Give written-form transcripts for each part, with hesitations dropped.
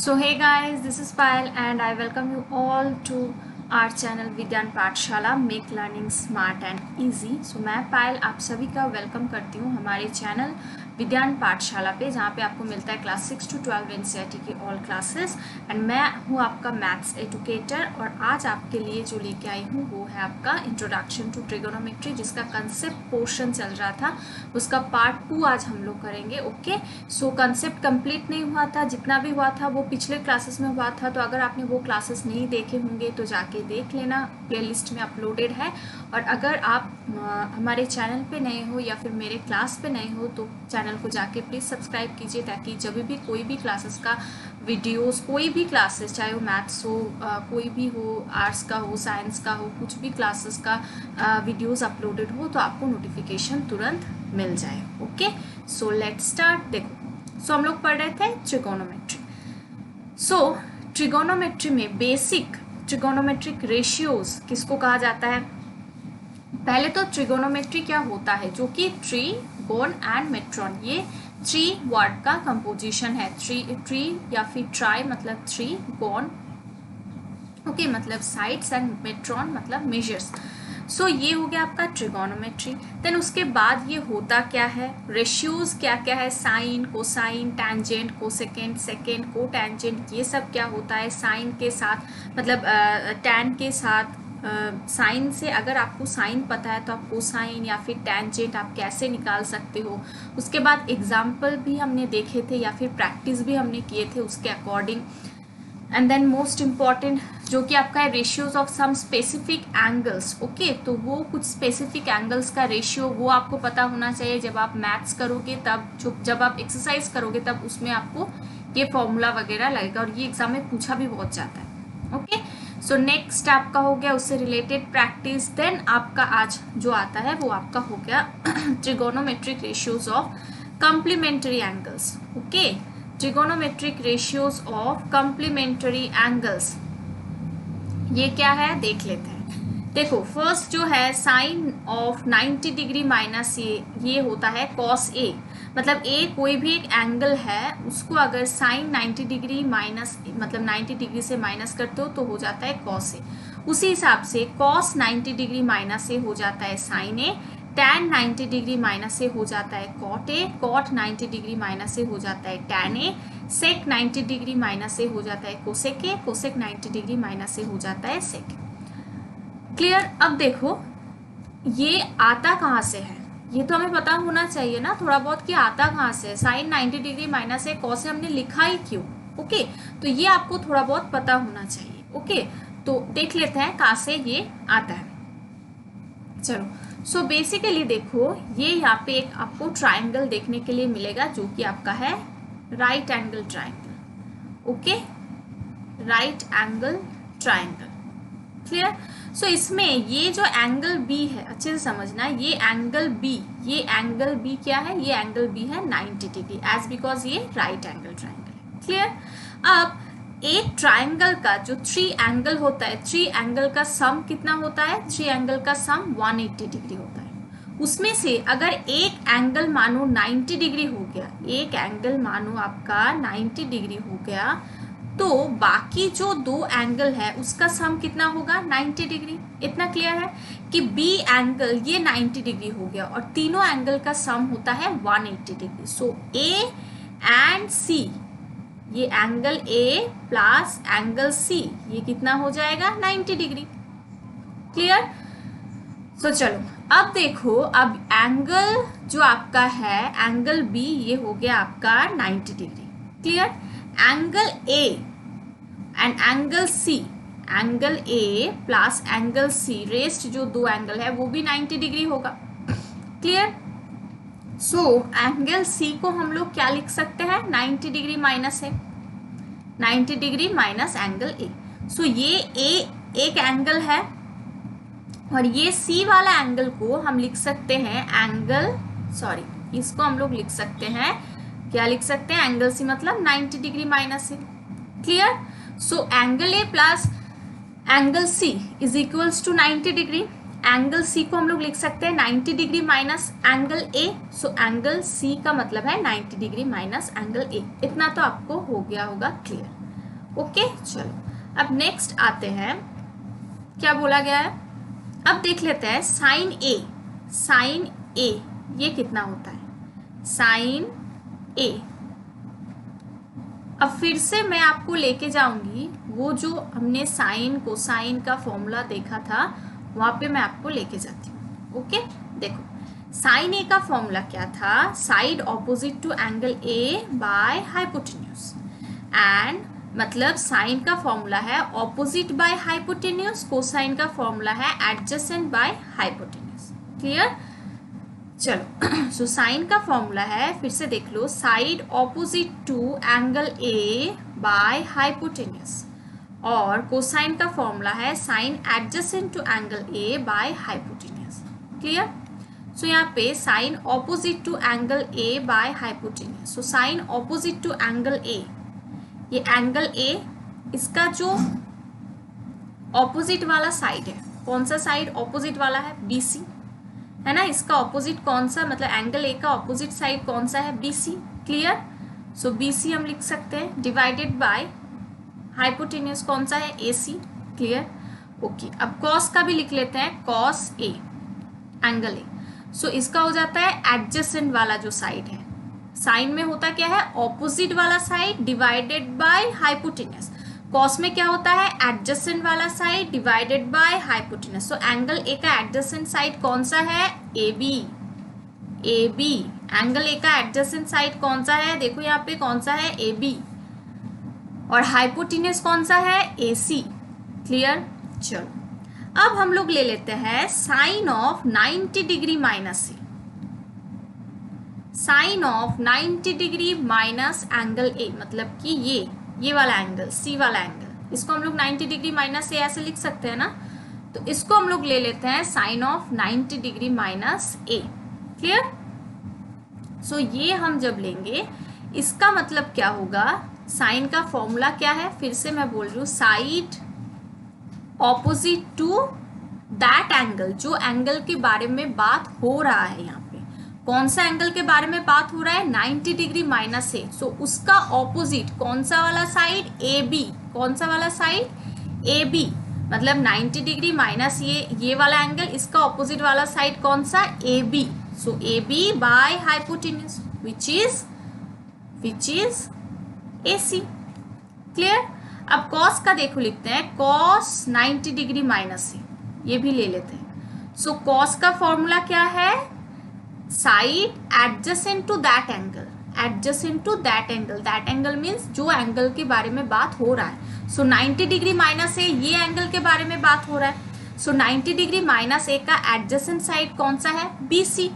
So hey guys, this is Payal and I welcome you all to our channel विज्ञान पाठशाला make learning smart and easy. मैं पायल आप सभी का welcome करती हूँ हमारे चैनल विज्ञान पाठशाला पे, जहाँ पे आपको मिलता है क्लास 6 to 12 एनसीईआरटी की ऑल क्लासेस। एंड मैं हूँ आपका मैथ्स एजुकेटर और आज आपके लिए जो लेके आई हूँ वो है आपका इंट्रोडक्शन टू ट्रिगोनोमेट्री, जिसका कंसेप्ट पोर्शन चल रहा था, उसका पार्ट 2 आज हम लोग करेंगे। ओके, सो कंसेप्ट कंप्लीट नहीं हुआ था, जितना भी हुआ था वो पिछले क्लासेस में हुआ था, तो अगर आपने वो क्लासेस नहीं देखे होंगे तो जाके देख लेना, प्लेलिस्ट में अपलोडेड है। और अगर आप हमारे चैनल पे नए हो या फिर मेरे क्लास पे नए हो तो चैनल को जाके प्लीज़ सब्सक्राइब कीजिए, ताकि जब भी कोई भी क्लासेस का वीडियोस, कोई भी क्लासेस, चाहे वो मैथ्स हो, कोई भी हो, आर्ट्स का हो, साइंस का हो, कुछ भी क्लासेस का वीडियोस अपलोडेड हो तो आपको नोटिफिकेशन तुरंत मिल जाए। Okay, so let's start. देखो, सो हम लोग पढ़ रहे थे ट्रिगोनोमेट्री। सो ट्रिगोनोमेट्री में बेसिक ट्रिगोनोमेट्रिक रेशियोज किसको कहा जाता है? पहले तो ट्रिगोनोमेट्री क्या होता है, जो कि ट्रीगोन एंड मेट्रॉन, ये थ्री वर्ड का कंपोजिशन है। ट्री या फिर ट्राई मतलब थ्री, गोन ओके मतलब साइड्स, एंड मेट्रॉन मतलब मेजर्स। सो ये हो गया आपका ट्रिगोनोमेट्री। देन उसके बाद ये होता क्या है, रेशियोज क्या क्या है, sine, cosine, tangent, cosecant, secant, cotangent, ये सब क्या होता है साइन के साथ, मतलब टैन के साथ। साइन से अगर आपको साइन पता है तो आप कोसाइन या फिर टैंजेंट आप कैसे निकाल सकते हो। उसके बाद एग्जाम्पल भी हमने देखे थे या फिर प्रैक्टिस भी हमने किए थे उसके according. And then most important जो कि आपका है ratios of some specific angles. Okay, तो वो कुछ स्पेसिफिक एंगल्स का रेशियो वो आपको पता होना चाहिए। जब आप मैथ्स करोगे तब, जब आप एक्सरसाइज करोगे तब उसमें आपको ये फॉर्मूला वगैरह लगेगा, और ये एग्जाम में पूछा भी बहुत जाता है। ओके, सो नेक्स्ट आपका हो गया उससे रिलेटेड प्रैक्टिस। देन आपका आज जो आता है वो आपका हो गया trigonometric ratios of complementary angles. Okay, trigonometric ratios of complementary angles, ये क्या है देख लेते हैं। देखो, फर्स्ट जो है साइन ऑफ 90 डिग्री माइनस ये होता है कॉस ए, मतलब ए कोई भी एक एंगल है उसको अगर साइन 90 डिग्री माइनस, मतलब 90 डिग्री से माइनस करते हो तो हो जाता है कॉस ए। उसी हिसाब से कॉस 90 डिग्री माइनस ए हो जाता है sine A, tan 90 degree minus से हो जाता है cot A, cot 90 degree minus से हो जाता है tan A, sec 90 degree minus से हो जाता है cosec A, cosec 90 degree minus से हो जाता है सेक। क्लियर? अब देखो ये आता कहाँ से है, ये तो हमें पता होना चाहिए ना थोड़ा बहुत कि आता कहाँ से है। साइन 90 डिग्री माइनस से कॉस से हमने लिखा ही क्यों? ओके, तो ये आपको थोड़ा बहुत पता होना चाहिए। ओके, तो देख लेते हैं कहाँ से ये आता है। चलो, सो बेसिकली देखो, ये यहाँ पे एक आपको ट्राइंगल देखने के लिए मिलेगा जो कि आपका है right angle triangle. Okay, right angle triangle. Clear? So इसमें ये जो एंगल बी है, अच्छे से समझना, ये एंगल बी क्या है, ये एंगल बी है 90 डिग्री, एज बिकॉज ये राइट एंगल ट्राइंगल है। क्लियर? अब एक ट्राइंगल का जो थ्री एंगल होता है, थ्री एंगल का सम कितना होता है, थ्री एंगल का सम 180 डिग्री होता है। उसमें से अगर एक एंगल मानो 90 डिग्री हो गया, एक एंगल मानो आपका 90 डिग्री हो गया, तो बाकी जो दो एंगल है उसका सम कितना होगा 90 डिग्री। इतना क्लियर है कि बी एंगल ये 90 डिग्री हो गया और तीनों एंगल का सम होता है 180 degree. So A and C, ये angle A plus angle C, ये कितना हो जाएगा 90 डिग्री। क्लियर? सो चलो अब देखो, अब एंगल जो आपका है एंगल बी, ये हो गया आपका 90 degree. Clear? Angle A and angle C, angle A plus angle C, rest जो दो एंगल है वो भी 90 डिग्री होगा। क्लियर? सो एंगल सी को हम लोग क्या लिख सकते हैं, 90 डिग्री माइनस है, 90 डिग्री माइनस एंगल ए। सो ये ए एक एंगल है और ये सी वाला एंगल को हम लिख सकते हैं एंगल, सॉरी इसको हम लोग लिख सकते हैं, क्या लिख सकते हैं, एंगल सी मतलब 90 डिग्री माइनस है। Clear? So angle A plus angle C is equals to 90 degree. Angle C को हम लोग लिख सकते हैं 90 degree minus angle A. So angle C का मतलब है 90 डिग्री माइनस एंगल ए। इतना तो आपको हो गया होगा क्लियर। ओके चलो अब नेक्स्ट आते हैं, क्या बोला गया है, अब देख लेते हैं साइन ए। साइन ए ये कितना होता है, साइन ए। अब फिर से मैं आपको लेके जाऊंगी वो जो हमने साइन कोसाइन का फॉर्मूला देखा था, वहां पे मैं आपको लेके जाती हूँ। ओके देखो साइन ए का फॉर्मूला क्या था, side opposite to angle A by hypotenuse. And मतलब साइन का फॉर्मूला है ऑपोजिट बाय हाइपोटेन्यूज, कोसाइन का फॉर्मूला है एडजेसेंट बाय हाइपोटेन्यूज। क्लियर। चलो सो साइन का फॉर्मूला है, फिर से देख लो, side opposite to angle A by hypotenuse, और कोसाइन का फॉर्मूला है sine adjacent to angle A by hypotenuse. Clear. So यहाँ पे sine opposite to angle A by hypotenuse, so sign opposite to angle A, ये angle ए, इसका जो opposite वाला side है, कौन सा साइड ऑपोजिट वाला है, बीसी है ना। इसका ऑपोजिट कौन सा, मतलब एंगल ए का ऑपोजिट साइड कौन सा है, बीसी। क्लियर। सो बीसी हम लिख सकते हैं डिवाइडेड बाय हाइपोटेन्यूज कौन सा है, एसी। क्लियर। ओके अब कॉस का भी लिख लेते हैं, कॉस ए एंगल ए। सो इसका हो जाता है एडजेसेंट वाला जो साइड है, साइन में होता क्या है, ऑपोजिट वाला side divided by hypotenuse. Cos में क्या होता है, एडजेसेंट वाला side divided by hypotenuse. So angle A का एडजेसेंट साइड कौन सा है, A B. A B angle A का एडजेसेंट साइड कौन सा है, देखो यहाँ पे कौन सा है, ए बी, और हाइपोटेन्यूज कौन सा है, ए सी। क्लियर। चलो अब हम लोग ले लेते हैं sine of 90 degree minus C. Sine of 90 degree minus angle A, मतलब कि ये वाला एंगल, सी वाला एंगल, इसको हम लोग 90 डिग्री माइनस ए ऐसे लिख सकते हैं ना। तो इसको हम लोग ले लेते हैं sine of 90 degree minus A. Clear. So ये हम जब लेंगे, इसका मतलब क्या होगा, साइन का फॉर्मूला क्या है, फिर से मैं बोल रही हूँ, side opposite to that angle, जो एंगल के बारे में बात हो रहा है, यहाँ पे कौन सा एंगल के बारे में बात हो रहा है, 90 डिग्री माइनस ए। सो उसका ऑपोजिट कौन सा वाला साइड, ए बी। कौन सा वाला साइड, ए बी, मतलब 90 डिग्री माइनस ये वाला एंगल, इसका ऑपोजिट वाला साइड कौन सा, A B. So A B by hypotenuse which is A C. Clear. अब कॉस का देखो लिखते हैं, कॉस 90 डिग्री माइनस सी, ये भी ले लेते हैं। सो कॉस का फॉर्मूला क्या है, side adjacent to that angle, adjacent to that angle, that angle means जो एंगल के बारे में बात हो रहा है। सो 90 डिग्री माइनस ए, ये एंगल के बारे में बात हो रहा है। सो 90 डिग्री माइनस ए का एडजेसेंट साइड कौन सा है, बी सी।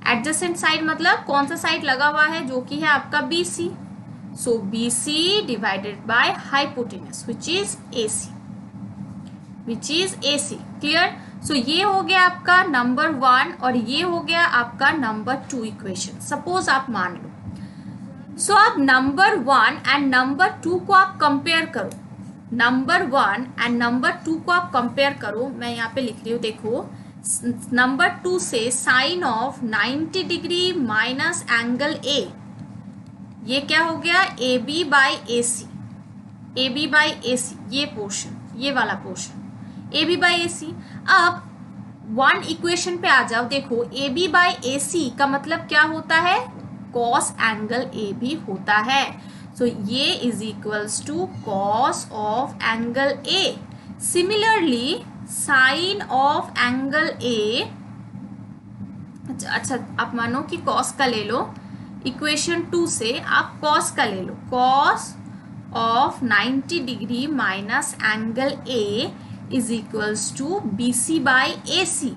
एडजेसेंट साइड मतलब कौन सा साइड लगा हुआ है, जो कि है आपका B C. So B C divided by hypotenuse which is A C, which is A C. Clear. So ये हो गया आपका नंबर 1 और ये हो गया आपका नंबर 2 इक्वेशन। सपोज आप मान लो, सो आप नंबर 1 एंड नंबर 2 को आप कंपेयर करो, नंबर 1 एंड नंबर 2 को आप कंपेयर करो। मैं यहाँ पे लिख रही हूँ, देखो नंबर 2 से sine of 90 degree minus angle A, ये क्या हो गया, A B by A C, A B by A C, ये पोर्शन, ये वाला portion A B by A C. अब 1 इक्वेशन पे आ जाओ, देखो ए बी बाई ए सी का मतलब क्या होता है, कॉस एंगल ए बी होता है। सो ये is equals to cos of angle A. Similarly sine of angle A, अच्छा आप मानो कि कॉस का ले लो, इक्वेशन 2 से आप कॉस का ले लो, cos of 90 degree minus angle A is equals to B C by A C.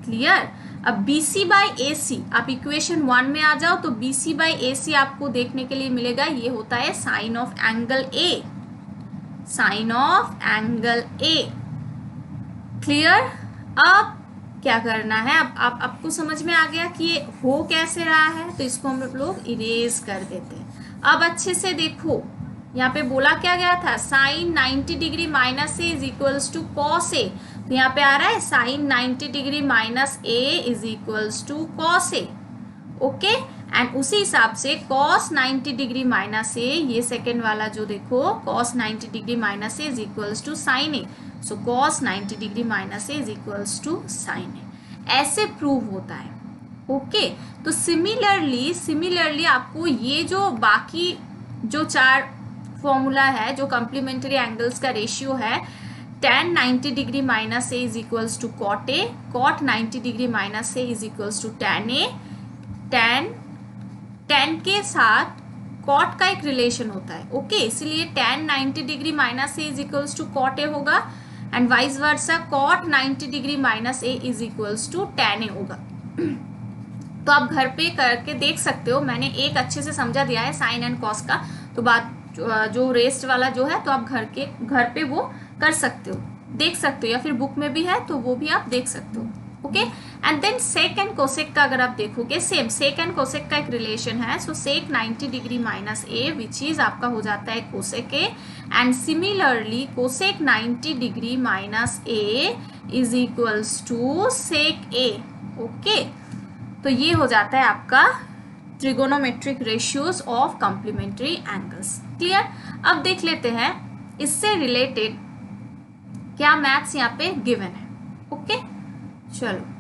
Clear. अब B C by A C, आप इक्वेशन 1 में आ जाओ तो बी सी बाई ए सी आपको देखने के लिए मिलेगा, ये होता है sine of angle A, sine of angle A. Clear. अब क्या करना है, अब आपको समझ में आ गया कि ये हो कैसे रहा है, तो इसको हम लोग इरेज कर देते हैं। अब अच्छे से देखो, यहाँ पे बोला क्या गया था, sine 90 degree minus A is equals to cos A, तो यहाँ पे आ रहा है sine 90 degree minus A is equals to cos A. Okay. And उसी हिसाब से cos 90 डिग्री माइनस ए, ये सेकेंड वाला जो देखो cos 90 degree minus A is equals to sine A, so cos 90 degree minus A is equals to sine A, ऐसे prove होता है। ओके तो सिमिलरली आपको ये जो बाकी जो चार फॉर्मूला है, जो कॉम्प्लीमेंट्री एंगल्स का रेशियो है, tan 90 degree minus A is equals to cot A, cot 90 degree minus A is equals to tan A, tan के साथ cot का एक रिलेशन होता है। ओके इसलिए tan 90 degree minus A is equals to cot A होगा and vice versa cot 90 degree minus A is equals to tan A होगा। तो आप घर पे करके देख सकते हो, मैंने एक अच्छे से समझा दिया है साइन एंड कॉस का, तो बात जो रेस्ट वाला जो है तो आप घर पे वो कर सकते हो, देख सकते हो, या फिर बुक में भी है तो वो भी आप देख सकते हो। Okay and then sec and cosec का अगर आप देखोगे, सेम सेक एंड कोसेक का एक रिलेशन है। So sec 90 degree minus A which is आपका हो जाता है cosec A, and similarly cosec 90 degree minus A is equals to sec A. Okay तो ये हो जाता है आपका trigonometric ratios of complementary angles. Clear? अब देख लेते हैं इससे रिलेटेड क्या मैथ्स यहाँ पे गिवन है। ओके चलो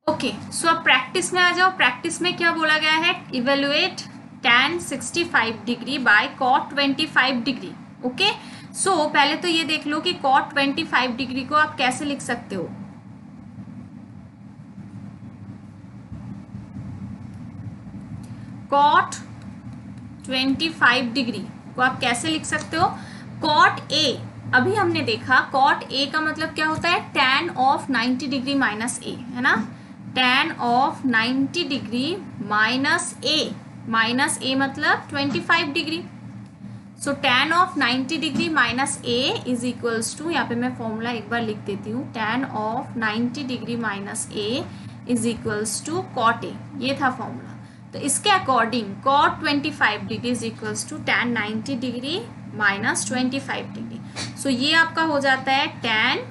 ओके सो अब प्रैक्टिस में आ जाओ। प्रैक्टिस में क्या बोला गया है, evaluate tan 65 degree by cot 25 degree. Okay सो पहले तो ये देख लो कि cot 25 डिग्री को आप कैसे लिख सकते हो। cot 25 डिग्री को आप कैसे लिख सकते हो, cot a, अभी हमने देखा cot a का मतलब क्या होता है, tan of 90 degree minus a, है ना, tan of 90 degree minus a मतलब 25 degree. So tan of 90 degree minus a is equals to, यहाँ पे मैं फॉर्मूला एक बार लिख देती हूँ, tan of 90 degree minus a is equals to cot a, ये था फॉर्मूला। तो इसके according cot 25 degree is equals to tan 90 degree minus 25 degree. So ये आपका हो जाता है tan,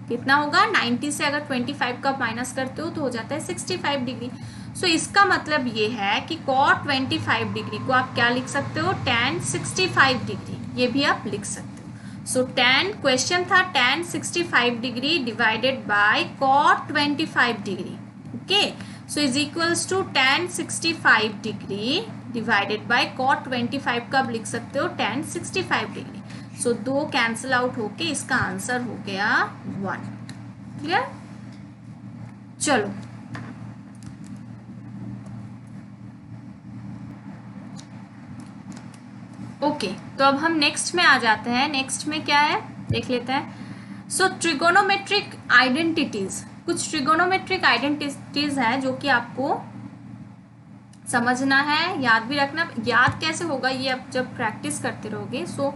कितना होगा, 90 से अगर 25 का माइनस करते हो तो हो जाता है 65 डिग्री। सो इसका मतलब ये है कि cot 25 डिग्री को आप क्या लिख सकते हो, tan 65 डिग्री, ये भी आप लिख सकते हो। सो tan, क्वेश्चन था tan 65 degree divided by cot 25 degree. Okay so is equals to tan 65 degree divided by cot 25 का आप लिख सकते हो tan 65 डिग्री। सो दो कैंसिल आउट होके इसका आंसर हो गया 1। क्लियर? चलो ओके तो अब हम नेक्स्ट में आ जाते हैं। नेक्स्ट में क्या है देख लेते हैं। सो ट्रिगोनोमेट्रिक आइडेंटिटीज, कुछ ट्रिगोनोमेट्रिक आइडेंटिटीज है जो कि आपको समझना है, याद भी रखना। याद कैसे होगा ये आप जब प्रैक्टिस करते रहोगे, सो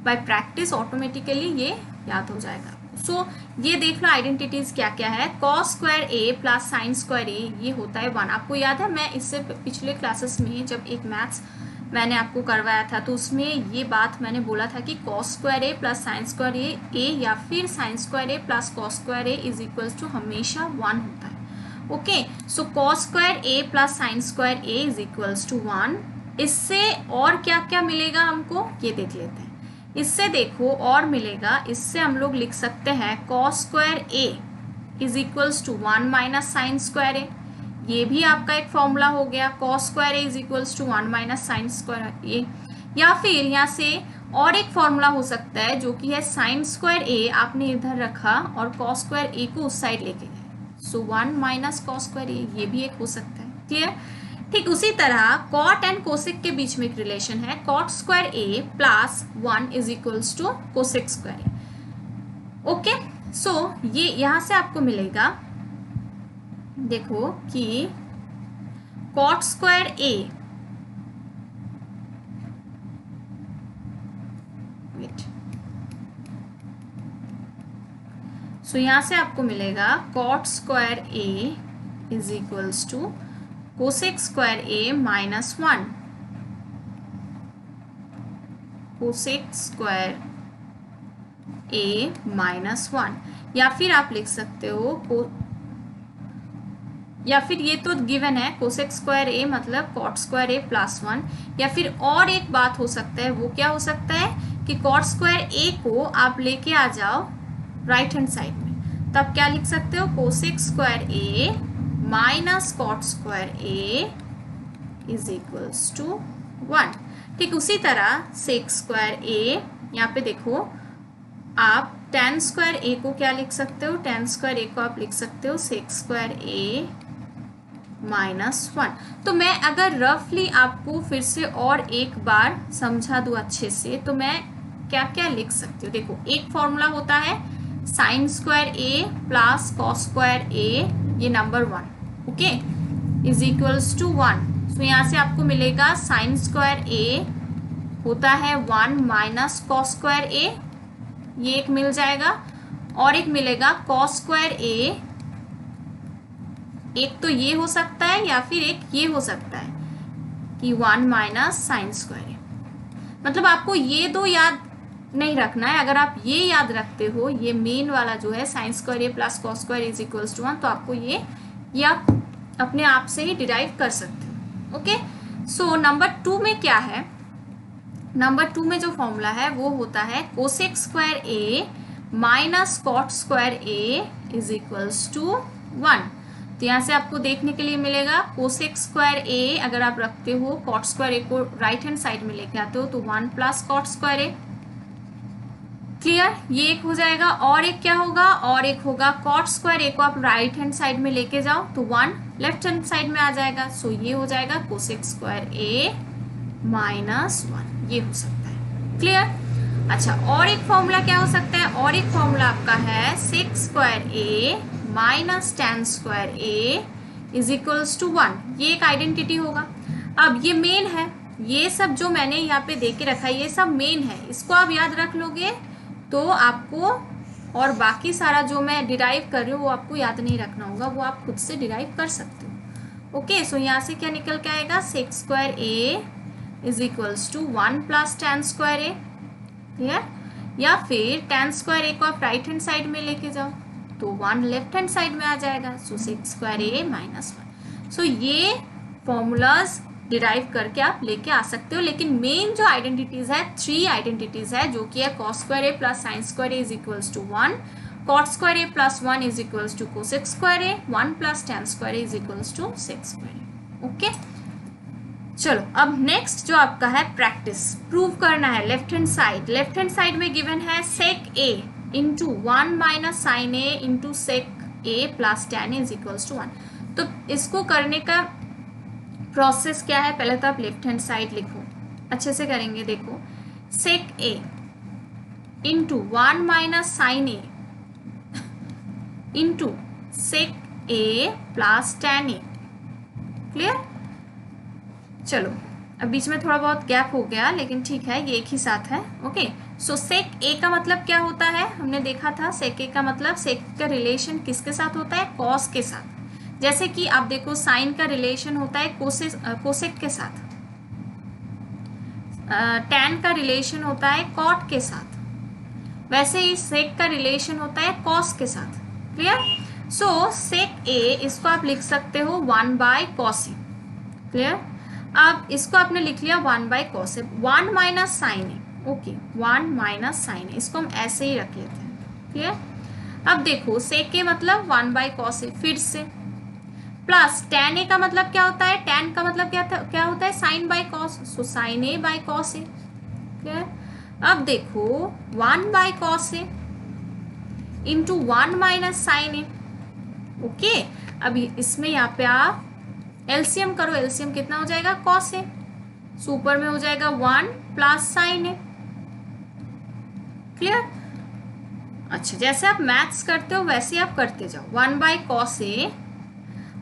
बाय प्रैक्टिस ऑटोमेटिकली ये याद हो जाएगा। सो ये देख लो आइडेंटिटीज क्या क्या है। cos square A plus sine square ए, ये होता है 1। आपको याद है मैं इससे पिछले क्लासेस में जब एक मैथ्स मैंने आपको करवाया था तो उसमें ये बात मैंने बोला था कि cos square A plus sine square ए या फिर साइन square A plus cos square A is equals to हमेशा 1 होता है। Okay so cos square A plus sine square A is equals to 1। इससे और क्या क्या मिलेगा हमको ये देख लेते हैं। इससे देखो और मिलेगा, इससे हम लोग लिख सकते हैं cos square A is equals to 1 minus sine square ए, ये भी आपका एक फॉर्मूला हो गया। cos square A is equals to 1 minus sine square ए, या फिर यहाँ से और एक फॉर्मूला हो सकता है जो कि है साइन स्क्वायर ए आपने इधर रखा और cos स्क्वायर ए को उस साइड लेके गए, सो 1 माइनस cos स्क्वायर ए, ये भी एक हो सकता है। क्लियर? ठीक उसी तरह cot एंड कोसेक के बीच में एक रिलेशन है, cot square A plus 1 is equals to cosec square A. Okay so ये यहाँ से आपको मिलेगा, देखो कि cot square A, wait, so यहाँ से आपको मिलेगा cot square A is equals to cosec square A minus 1, cosec square A minus 1, या फिर आप लिख सकते हो या फिर ये तो गिवन है कोसेक स्क्वायर ए मतलब कॉट स्क्वायर ए प्लस 1, या फिर और एक बात हो सकता है, वो क्या हो सकता है कि कॉट स्क्वायर ए को आप लेके आ जाओ राइट हैंड साइड में, तब क्या लिख सकते हो cosec square A minus cot square A is equals to 1। ठीक उसी तरह सेक स्क्वायर ए, यहाँ पे देखो आप टेन स्क्वायर ए को क्या लिख सकते हो, टेन स्क्वायर ए को आप लिख सकते हो सेक स्क्वायर ए माइनस 1। तो मैं अगर रफली आपको फिर से और एक बार समझा दूँ अच्छे से, तो मैं क्या क्या लिख सकती हूँ। देखो एक फॉर्मूला होता है sine square A plus cos square ए, ये number 1, okay, is equals to 1। तो यहाँ से आपको मिलेगा साइन स्क्वायर ए होता है 1 माइनस कॉस स्क्वायर ए, ये एक मिल जाएगा, और एक मिलेगा कॉस स्क्वायर ए, एक तो ये हो सकता है या फिर एक ये हो सकता है कि 1 माइनस साइन स्क्वायर ए। मतलब आपको ये दो याद नहीं रखना है। अगर आप ये याद रखते हो, ये मेन वाला जो है sine square A plus cos square is equals to 1, तो आपको ये आप अपने आप से ही डिराइव कर सकते हो। ओके, सो नंबर 2 में क्या है, नंबर 2 में जो फॉर्मूला है वो होता है cosec square A minus cot square A is equals to 1। तो यहाँ से आपको देखने के लिए मिलेगा कोसेक स्क्वायर ए अगर आप रखते हो, कॉट स्क्वायर ए को राइट हैंड साइड में लेके आते हो तो 1 plus cot square A, clear, ये एक हो जाएगा। और एक क्या होगा, और एक होगा कॉट स्क्वायर ए को आप राइट हैंड साइड में लेके जाओ तो 1 लेफ्ट हैंड साइड में आ जाएगा, सो ये हो जाएगा कोसेक स्क्वायर ए माइनस 1, ये हो सकता है, क्लियर। अच्छा, और एक फॉर्मूला क्या हो सकता है, और एक फॉर्मूला आपका है sec square A minus tan square A is equals to 1, ये एक आइडेंटिटी होगा। अब ये मेन है, ये सब जो मैंने यहाँ पे दे के रखा है ये सब मेन है, इसको आप याद रख लोगे तो आपको, और बाकी सारा जो मैं डिराइव कर रही हूँ वो आपको याद नहीं रखना होगा, वो आप खुद से डिराइव कर सकते हो। ओके, सो यहाँ से क्या निकल के आएगा, sec square A is equals to 1 plus tan square A, clear, या फिर टेन स्क्वायर ए को आप राइट हैंड साइड में लेके जाओ तो 1 लेफ्ट हैंड साइड में आ जाएगा, सो सेक स्क्वायर ए माइनस 1। सो ये फॉर्मूलाज डिराइव करके आप लेके आ सकते हो, लेकिन मेन जो आइडेंटिटीज है 3 आइडेंटिटीज है, जो कि है cos square A plus sine square A is equals to 1, cot square A plus 1 is equals to cosec square A, 1 plus tan square A is equals to sec square A. Okay, चलो अब next जो आपका है practice, prove करना है left hand side. Left hand side में given है sec a into 1 minus sine a into sec a plus ten is equals to 1। तो इसको करने का प्रोसेस क्या है, पहले तो आप लेफ्ट हैंड साइड लिखो, अच्छे से करेंगे। देखो सेक a into 1 minus sine a into sec a plus ten A, clear. चलो अब बीच में थोड़ा बहुत गैप हो गया, लेकिन ठीक है, ये एक ही साथ है। ओके, सो सेक ए का मतलब क्या होता है, हमने देखा था सेक ए का मतलब, सेक का रिलेशन किसके साथ होता है, कॉस के साथ। जैसे कि आप देखो साइन का रिलेशन होता है कोसेक के साथ, टैन का रिलेशन होता है कॉट के साथ, वैसे ही सेक का रिलेशन होता है कॉस के साथ, क्लियर। सो सेक ए इसको आप लिख सकते हो 1 बाय कॉस ए, क्लियर। अब इसको आपने लिख लिया 1 by cos a, 1 minus sine A, okay, 1 minus sine a, इसको हम ऐसे ही रख लेते हैं, क्लियर। अब देखो सेक ए मतलब 1 बाय कॉस ए, फिर से प्लस टेन ए का मतलब क्या होता है, टेन का मतलब क्या होता है sine by cos, so sine A by cos A, clear. अब देखो 1 by cos A into 1 minus sine A, okay. अब इसमें यहाँ पे आप एलसीएम करो, एलसीएम कितना हो जाएगा, कॉस ए, सुपर में हो जाएगा 1 प्लस साइन ए, क्लियर। अच्छा, जैसे आप मैथ्स करते हो वैसे आप करते जाओ, 1 बाय कॉस ए।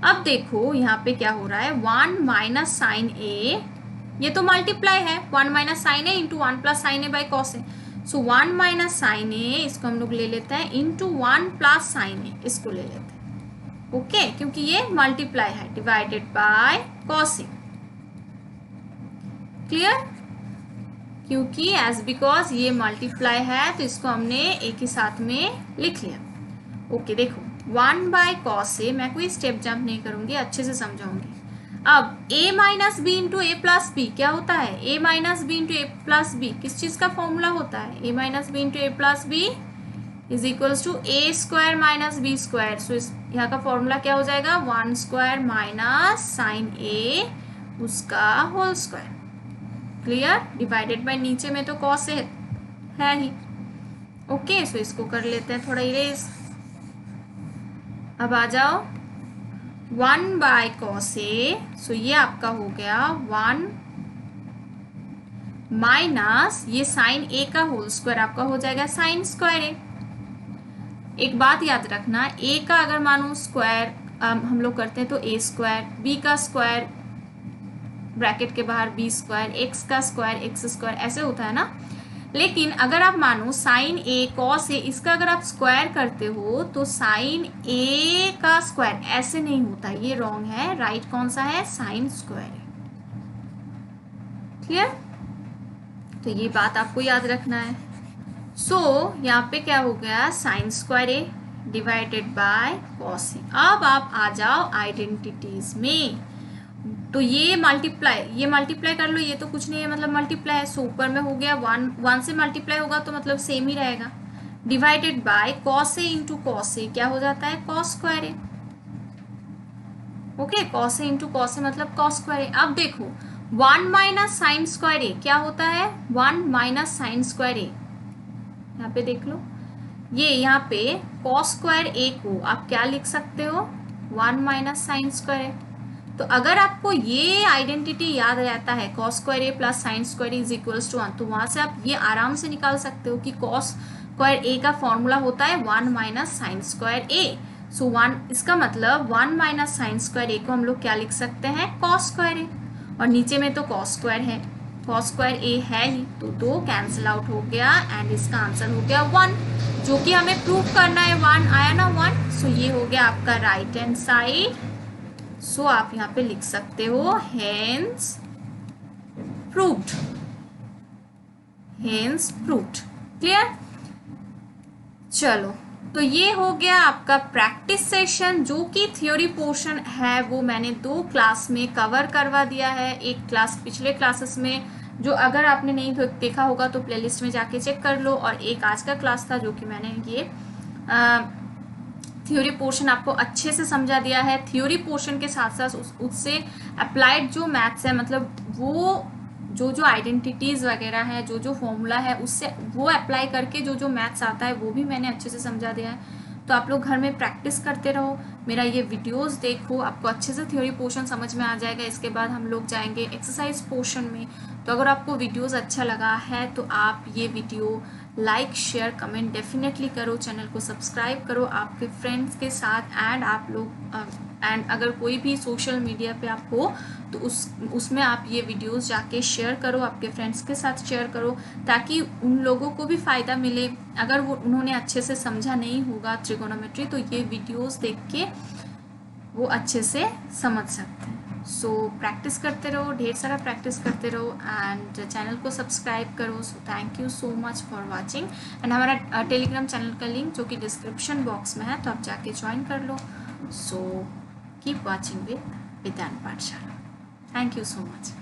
अब देखो यहाँ पे क्या हो रहा है, 1 माइनस साइन ए, ये तो मल्टीप्लाई है, 1 minus sine a into 1 plus sine a by cos a, so 1 minus sine a इसको हम लोग ले लेते हैं इंटू 1 प्लस साइन ए, इसको ले लेते हैं, ओके, क्योंकि ये मल्टीप्लाई है, divided by cos A, clear. क्योंकि एज बिकॉज ये मल्टीप्लाई है तो इसको हमने एक ही साथ में लिख लिया। ओके देखो 1/cos A, मैं कोई स्टेप जंप नहीं करूंगी, अच्छे से समझाऊंगी। अब a minus b into a plus b क्या होता है? a minus b into a plus b किस चीज का फॉर्मूला होता है? a minus b into a plus b is equals to a square minus b square. So इस यहाँ का फॉर्मूला क्या हो जाएगा? 1 स्क्वायर माइनस साइन ए उसका whole square. Clear? Divided by नीचे में तो कॉस है ही। ओके सो इसको कर लेते हैं थोड़ा इरेज। अब आ जाओ 1/cos A, सो ये आपका हो गया 1 माइनस ये साइन ए का होल स्क्वायर आपका हो जाएगा साइन स्क्वायर ए। एक बात याद रखना, a का अगर मानो स्क्वायर हम लोग करते हैं तो a स्क्वायर, b का स्क्वायर ब्रैकेट के बाहर b स्क्वायर, x का स्क्वायर x स्क्वायर ऐसे होता है ना। लेकिन अगर आप मानो साइन ए कॉस ए इसका अगर आप स्क्वायर करते हो तो साइन ए का स्क्वायर ऐसे नहीं होता, ये रॉन्ग है। राइट कौन सा है? Sine square. क्लियर? तो ये बात आपको याद रखना है। सो यहाँ पे क्या हो गया? Sine square a divided by cos a. अब आप आ जाओ आइडेंटिटीज में, तो ये मल्टीप्लाई कर लो, ये तो कुछ नहीं है मतलब मल्टीप्लाई है। सो ऊपर में हो गया 1 से मल्टीप्लाई होगा तो मतलब सेम ही रहेगा। Divided by cos A into cos a क्या हो जाता है? Cos square A. Okay cos A into cos a मतलब कॉस स्क्वायर ए। अब देखो 1 माइनस साइन स्क्वायर ए क्या होता है? 1 माइनस साइन स्क्वायर ए, यहाँ पे देख लो, ये यहाँ पे कॉस स्क्वायर ए को आप क्या लिख सकते हो? 1 माइनस साइन स्क्वायर ए। तो अगर आपको ये आइडेंटिटी याद रहता है cos square A plus sine square is equals to 1, तो वहां से आप ये आराम से निकाल सकते हो कि कॉस स्क्वायर ए का फॉर्मूला होता है 1 माइनस साइन स्क्वायर ए। सो 1 इसका मतलब 1 माइनस साइन स्क्वायर ए को हम लोग क्या लिख सकते हैं? कॉस स्क्वायर ए। और नीचे में तो कॉस स्क्वायर है, कॉस स्क्वायर ए है ही, तो 2 कैंसिल आउट हो गया एंड इसका आंसर हो गया 1, जो कि हमें प्रूव करना है। 1 आया ना 1, सो ये हो गया आपका राइट हैंड साइड। सो आप यहाँ पे लिख सकते हो hence proved, hence proved. Clear? चलो तो ये हो गया आपका प्रैक्टिस सेशन, जो कि थ्योरी पोर्शन है वो मैंने 2 क्लास में कवर करवा दिया है। एक क्लास पिछले क्लासेस में, जो अगर आपने नहीं देखा होगा तो प्लेलिस्ट में जाके चेक कर लो, और एक आज का क्लास था जो कि मैंने ये थ्योरी पोर्शन आपको अच्छे से समझा दिया है। थ्योरी पोर्शन के साथ साथ उससे अप्लाइड जो मैथ्स है, मतलब वो जो आइडेंटिटीज वगैरह है, जो फॉर्मूला है, उससे वो अप्लाई करके जो मैथ्स आता है वो भी मैंने अच्छे से समझा दिया है। तो आप लोग घर में प्रैक्टिस करते रहो, मेरा ये वीडियोस देखो, आपको अच्छे से थ्योरी पोर्शन समझ में आ जाएगा। इसके बाद हम लोग जाएंगे एक्सरसाइज पोर्शन में। तो अगर आपको वीडियोस अच्छा लगा है तो आप ये video like share comment definitely करो, चैनल को सब्सक्राइब करो आपके फ्रेंड्स के साथ, एंड आप लोग एंड अगर कोई भी सोशल मीडिया पे आप हो तो उसमें आप ये वीडियोस जाके शेयर करो, आपके फ्रेंड्स के साथ शेयर करो, ताकि उन लोगों को भी फ़ायदा मिले। अगर उन्होंने अच्छे से समझा नहीं होगा ट्रिगोनोमेट्री, तो ये वीडियोस देख के वो अच्छे से समझ सकते हैं। सो प्रैक्टिस करते रहो, ढेर सारा प्रैक्टिस करते रहो, एंड चैनल को सब्सक्राइब करो। So thank you so much for watching. And हमारा टेलीग्राम चैनल का लिंक जो कि डिस्क्रिप्शन बॉक्स में है, तो आप जाके ज्वाइन कर लो। सो कीप वॉचिंग विद विद्यान पाठशाला। Thank you so much.